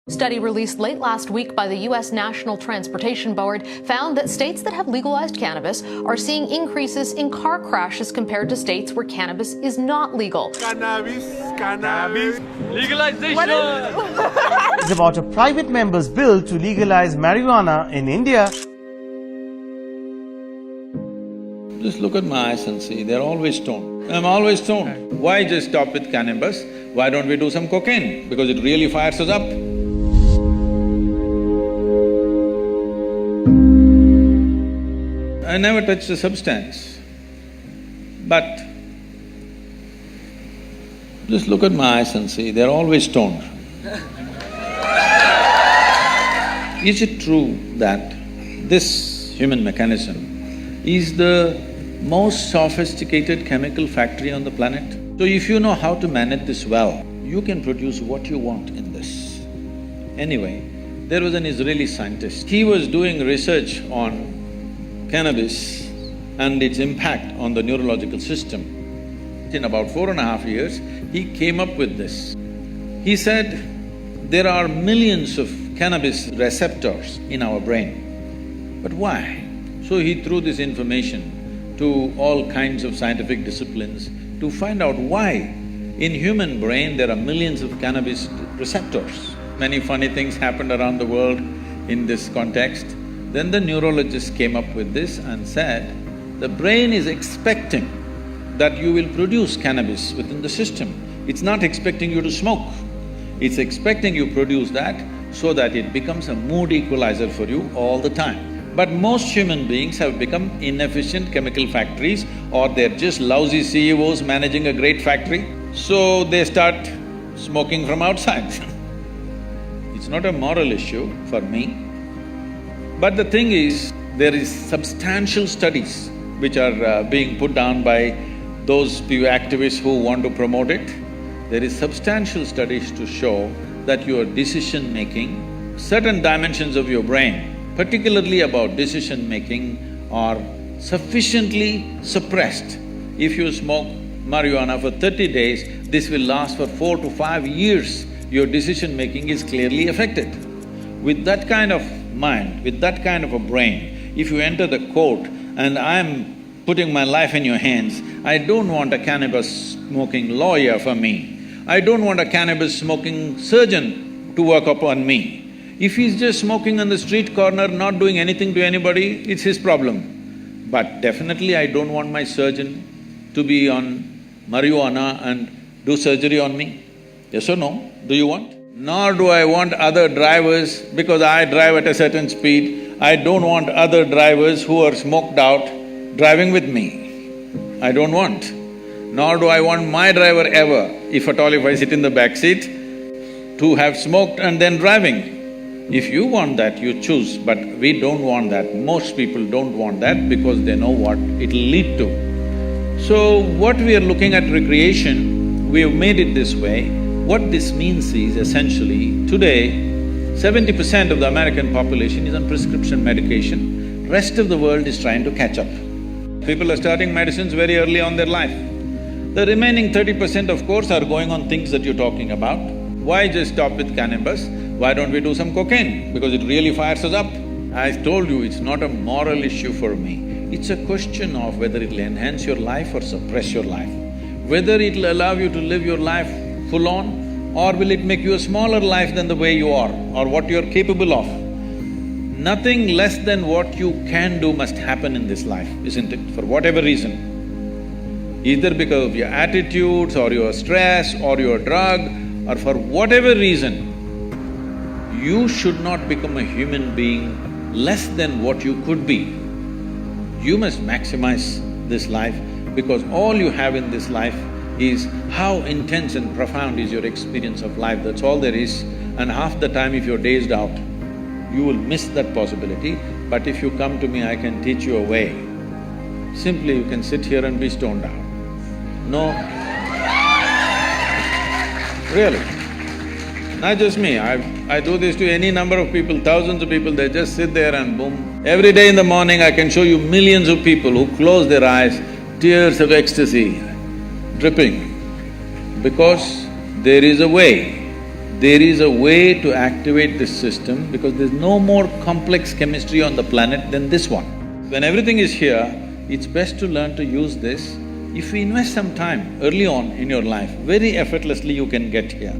Study released late last week by the U.S. National Transportation Board found that states that have legalized cannabis are seeing increases in car crashes compared to states where cannabis is not legal. Cannabis. Legalization! It's about a private member's bill to legalize marijuana in India. Just look at my eyes and see, they're always stoned. I'm always stoned. Why just stop with cannabis? Why don't we do some cocaine? Because it really fires us up. I never touched a substance, but just look at my eyes and see, they're always stoned. Is it true that this human mechanism is the most sophisticated chemical factory on the planet? So if you know how to manage this well, you can produce what you want in this. Anyway, there was an Israeli scientist. He was doing research on cannabis and its impact on the neurological system. In about 4.5 years, he came up with this. He said, there are millions of cannabis receptors in our brain, but why? So he threw this information to all kinds of scientific disciplines to find out why in human brain there are millions of cannabis receptors. Many funny things happened around the world in this context. Then the neurologist came up with this and said, the brain is expecting that you will produce cannabis within the system. It's not expecting you to smoke. It's expecting you produce that so that it becomes a mood equalizer for you all the time. But most human beings have become inefficient chemical factories, or they're just lousy CEOs managing a great factory, so they start smoking from outside. It's not a moral issue for me. But the thing is, there is substantial studies which are being put down by those few activists who want to promote it. There is substantial studies to show that your decision-making, certain dimensions of your brain, particularly about decision-making, are sufficiently suppressed. If you smoke marijuana for 30 days, this will last for 4 to 5 years. Your decision-making is clearly affected. With that kind of mind, with that kind of a brain, if you enter the court and I'm putting my life in your hands, I don't want a cannabis-smoking lawyer for me. I don't want a cannabis-smoking surgeon to work upon me. If he's just smoking on the street corner, not doing anything to anybody, it's his problem. But definitely I don't want my surgeon to be on marijuana and do surgery on me. Yes or no? Do you want? Nor do I want other drivers, because I drive at a certain speed, I don't want other drivers who are smoked out driving with me. I don't want. Nor do I want my driver ever, if at all if I sit in the back seat, to have smoked and then driving. If you want that, you choose, but we don't want that. Most people don't want that because they know what it'll lead to. So, what we are looking at recreation, we have made it this way. What this means is essentially, today, 70% of the American population is on prescription medication, rest of the world is trying to catch up. People are starting medicines very early on their life. The remaining 30% of course are going on things that you're talking about. Why just stop with cannabis? Why don't we do some cocaine? Because it really fires us up. I told you, it's not a moral issue for me. It's a question of whether it'll enhance your life or suppress your life. Whether it'll allow you to live your life full on, or will it make you a smaller life than the way you are, or what you're capable of. Nothing less than what you can do must happen in this life, isn't it? For whatever reason. Either because of your attitudes, or your stress, or your drug, or for whatever reason, you should not become a human being less than what you could be. You must maximize this life, because all you have in this life is how intense and profound is your experience of life, that's all there is. And half the time if you're dazed out, you will miss that possibility. But if you come to me, I can teach you a way. Simply you can sit here and be stoned out. No… Really. Not just me, I do this to any number of people, thousands of people, they just sit there and boom. Every day in the morning I can show you millions of people who close their eyes, tears of ecstasy dripping, because there is a way There is a way to activate this system because there's no more complex chemistry on the planet than this one. When everything is here, it's best to learn to use this. If we invest some time early on in your life, very effortlessly you can get here.